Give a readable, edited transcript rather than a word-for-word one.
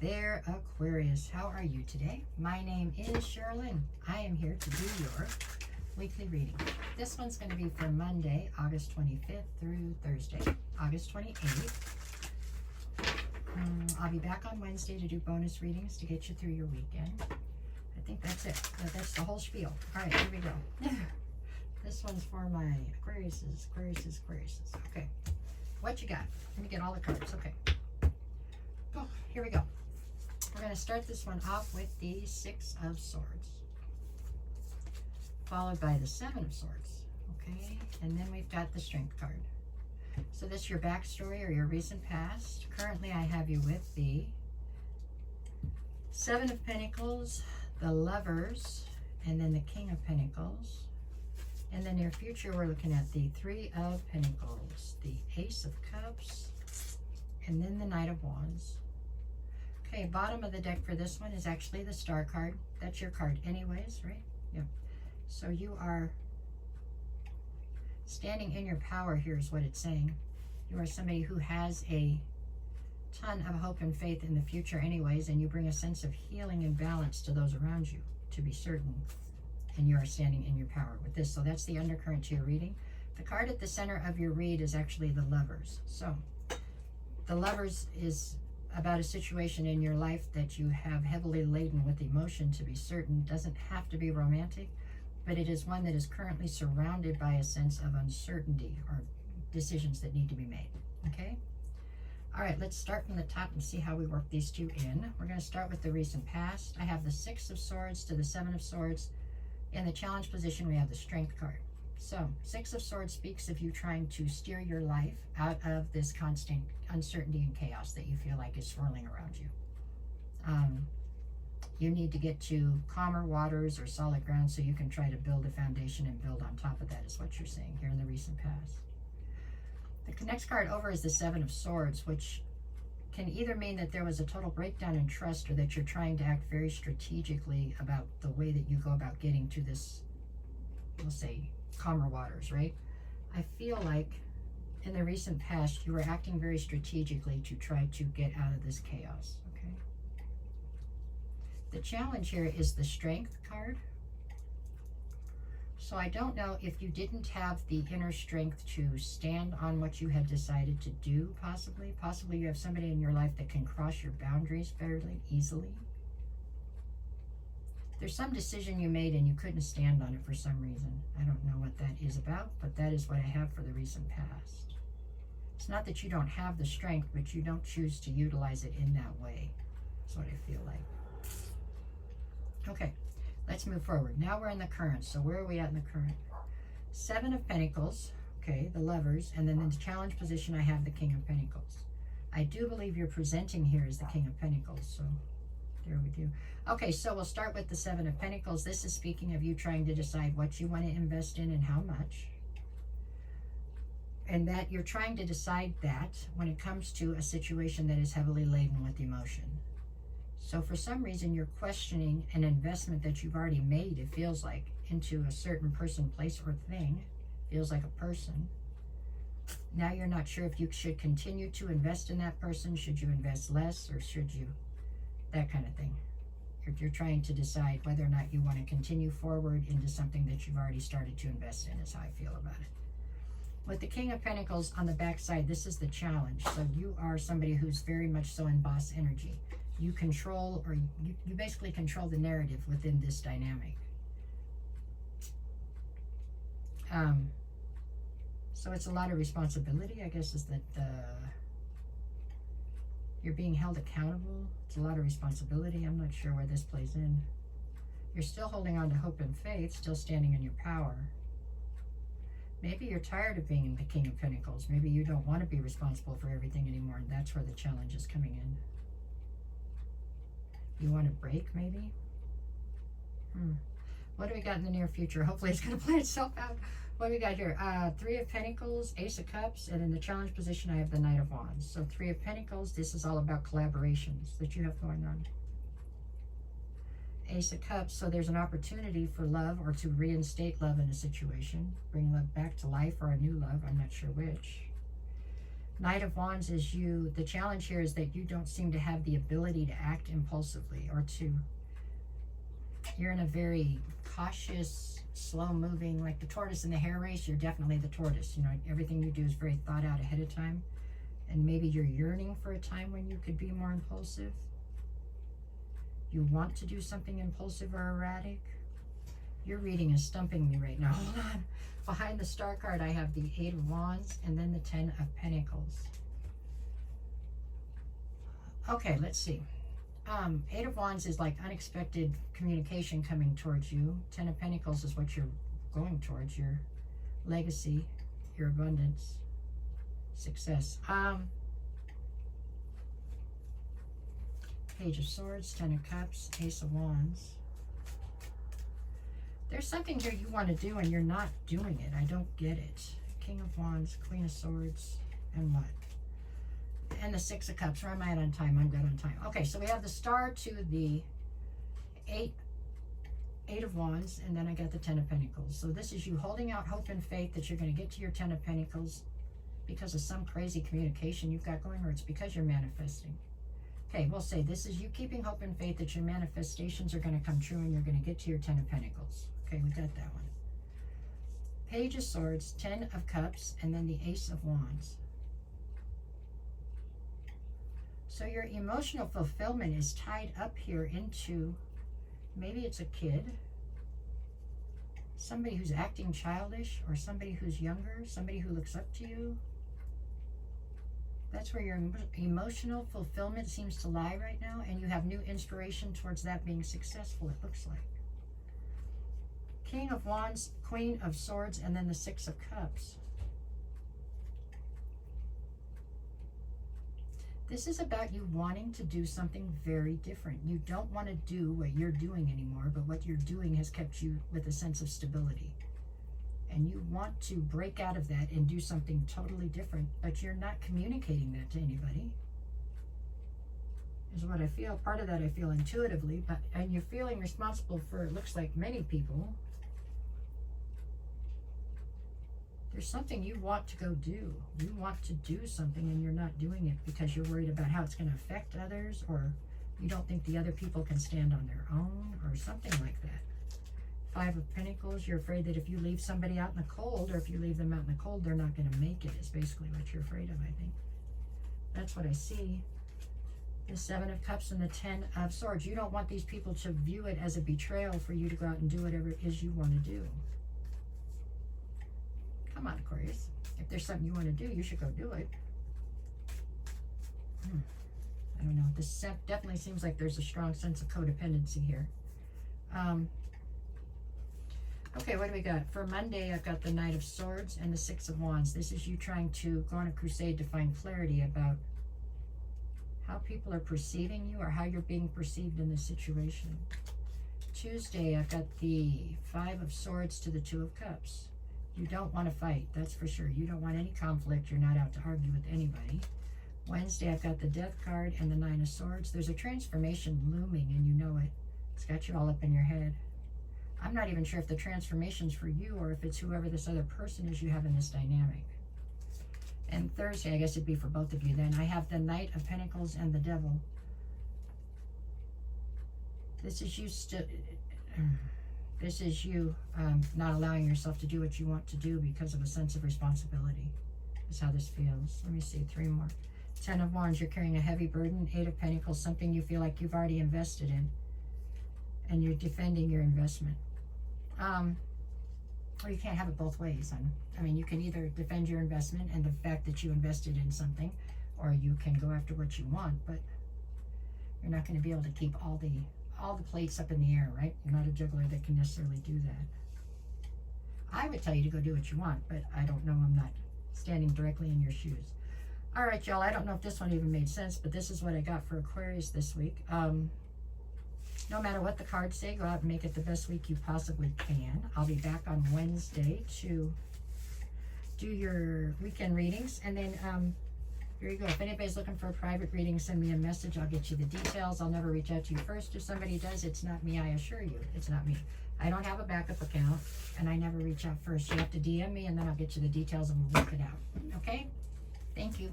there, Aquarius. How are you today? My name is Sherilyn. I am here to do your weekly reading. This one's going to be for Monday, August 25th through Thursday, August 28th. I'll be back on Wednesday to do bonus readings to get you through your weekend. I think that's it. That's the whole spiel. All right, here we go. This one's for my Aquariuses. Okay, what you got? Let me get all the cards. Okay. Oh, here we go. We're going to start this one off with the Six of Swords, followed by the Seven of Swords. Okay, and then we've got the Strength card. So this is your backstory or your recent past. Currently, I have you with the Seven of Pentacles, the Lovers, and then the King of Pentacles. In the near future, we're looking at the Three of Pentacles, the Ace of Cups, and then the Knight of Wands. Okay, bottom of the deck for this one is actually the Star card. That's your card anyways, right? Yep. So you are standing in your power here is what it's saying. You are somebody who has a ton of hope and faith in the future anyways, and you bring a sense of healing and balance to those around you, to be certain. And you are standing in your power with this. So that's the undercurrent to your reading. The card at the center of your read is actually the Lovers. So the Lovers is about a situation in your life that you have heavily laden with emotion, to be certain. It doesn't have to be romantic, but it is one that is currently surrounded by a sense of uncertainty or decisions that need to be made. Okay? All right, let's start from the top and see how we work these two in. We're going to start with the recent past. I have the Six of Swords to the Seven of Swords. In the challenge position, we have the Strength card. So, Six of Swords speaks of you trying to steer your life out of this constant uncertainty and chaos that you feel like is swirling around you. You need to get to calmer waters or solid ground so you can try to build a foundation and build on top of that, is what you're saying here in the recent past. The next card over is the Seven of Swords, which can either mean that there was a total breakdown in trust or that you're trying to act very strategically about the way that you go about getting to this, we'll say, calmer waters, right? I feel like in the recent past, you were acting very strategically to try to get out of this chaos, okay? The challenge here is the Strength card. So I don't know if you didn't have the inner strength to stand on what you had decided to do, possibly. Possibly you have somebody in your life that can cross your boundaries fairly easily. There's some decision you made and you couldn't stand on it for some reason. I don't know what that is about, but that is what I have for the recent past. It's not that you don't have the strength, but you don't choose to utilize it in that way. That's what I feel like. Okay. Let's move forward. Now we're in the current. So where are we at in the current? Seven of Pentacles, okay, the Lovers, and then in the challenge position I have the King of Pentacles. I do believe you're presenting here as the King of Pentacles, so there we do. Okay, so we'll start with the Seven of Pentacles. This is speaking of you trying to decide what you want to invest in and how much. And that you're trying to decide that when it comes to a situation that is heavily laden with emotion. So for some reason, you're questioning an investment that you've already made, it feels like, into a certain person, place, or thing. Feels like a person. Now you're not sure if you should continue to invest in that person. Should you invest less, or should you? That kind of thing. You're trying to decide whether or not you want to continue forward into something that you've already started to invest in, is how I feel about it. With the King of Pentacles on the back side, this is the challenge. So you are somebody who's very much so in boss energy. You control, or you basically control the narrative within this dynamic. So it's a lot of responsibility, I guess, is that you're being held accountable. It's a lot of responsibility. I'm not sure where this plays in. You're still holding on to hope and faith, still standing in your power. Maybe you're tired of being the King of Pentacles. Maybe you don't want to be responsible for everything anymore, and that's where the challenge is coming in. You want a break, maybe? What do we got in the near future? Hopefully it's going to play itself out. What do we got here? Three of Pentacles, Ace of Cups, and in the challenge position I have the Knight of Wands. So Three of Pentacles, this is all about collaborations that you have going on. Ace of Cups, so there's an opportunity for love or to reinstate love in a situation. Bring love back to life or a new love, I'm not sure which. Knight of Wands is you. The challenge here is that you don't seem to have the ability to act impulsively or to, you're in a very cautious, slow moving, like the tortoise in the hare race. You're definitely the tortoise. You know, everything you do is very thought out ahead of time. And maybe you're yearning for a time when you could be more impulsive. You want to do something impulsive or erratic. Your reading is stumping me right now. Hold on. Behind the star card, I have the 8 of Wands and then the 10 of Pentacles. Okay, let's see. 8 of Wands is like unexpected communication coming towards you. 10 of Pentacles is what you're going towards, your legacy, your abundance, success. Page of Swords, 10 of Cups, Ace of Wands. There's something here you want to do and you're not doing it. I don't get it. King of Wands, Queen of Swords, and what? And the 6 of Cups. Where am I at on time? I'm good on time. Okay, so we have the star to the 8 of Wands, and then I got the 10 of Pentacles. So this is you holding out hope and faith that you're going to get to your 10 of Pentacles because of some crazy communication you've got going, or it's because you're manifesting. Okay, we'll say this is you keeping hope and faith that your manifestations are going to come true and you're going to get to your 10 of Pentacles. Okay, we got that one. Page of Swords, 10 of Cups, and then the Ace of Wands. So your emotional fulfillment is tied up here into, maybe it's a kid, somebody who's acting childish, or somebody who's younger, somebody who looks up to you. That's where your emotional fulfillment seems to lie right now, and you have new inspiration towards that being successful, it looks like. King of Wands, Queen of Swords, and then the 6 of Cups. This is about you wanting to do something very different. You don't want to do what you're doing anymore, but what you're doing has kept you with a sense of stability. And you want to break out of that and do something totally different, but you're not communicating that to anybody, is what I feel. Part of that I feel intuitively, and you're feeling responsible for, it looks like, many people. There's something you want to go do. You want to do something and you're not doing it because you're worried about how it's going to affect others, or you don't think the other people can stand on their own, or something like that. 5 of Pentacles, you're afraid that if you leave somebody out in the cold, or if you leave them out in the cold, they're not going to make it, is basically what you're afraid of, I think. That's what I see. The 7 of Cups and the 10 of Swords. You don't want these people to view it as a betrayal for you to go out and do whatever it is you want to do. Come on, Aquarius. If there's something you want to do, you should go do it. I don't know. This definitely seems like there's a strong sense of codependency here. Okay, what do we got? For Monday, I've got the Knight of Swords and the 6 of Wands. This is you trying to go on a crusade to find clarity about how people are perceiving you or how you're being perceived in this situation. Tuesday, I've got the 5 of Swords to the 2 of Cups. You don't want to fight, that's for sure. You don't want any conflict. You're not out to argue with anybody. Wednesday, I've got the Death card and the 9 of Swords. There's a transformation looming and you know it. It's got you all up in your head. I'm not even sure if the transformation's for you or if it's whoever this other person is you have in this dynamic. And Thursday, I guess it'd be for both of you then, I have the Knight of Pentacles and the Devil. This is you not allowing yourself to do what you want to do because of a sense of responsibility, is how this feels. Let me see, 3 more. 10 of Wands, you're carrying a heavy burden. 8 of Pentacles, something you feel like you've already invested in, and you're defending your investment. Or you can't have it both ways. I mean, you can either defend your investment and the fact that you invested in something, or you can go after what you want, but you're not going to be able to keep all the plates up in the air, right? You're not a juggler that can necessarily do that. I would tell you to go do what you want, but I don't know. I'm not standing directly in your shoes. All right, y'all. I don't know if this one even made sense, but this is what I got for Aquarius this week. No matter what the cards say, go out and make it the best week you possibly can. I'll be back on Wednesday to do your weekend readings. And then here you go. If anybody's looking for a private reading, send me a message. I'll get you the details. I'll never reach out to you first. If somebody does, it's not me. I assure you, it's not me. I don't have a backup account, and I never reach out first. You have to DM me, and then I'll get you the details, and we'll work it out. Okay? Thank you.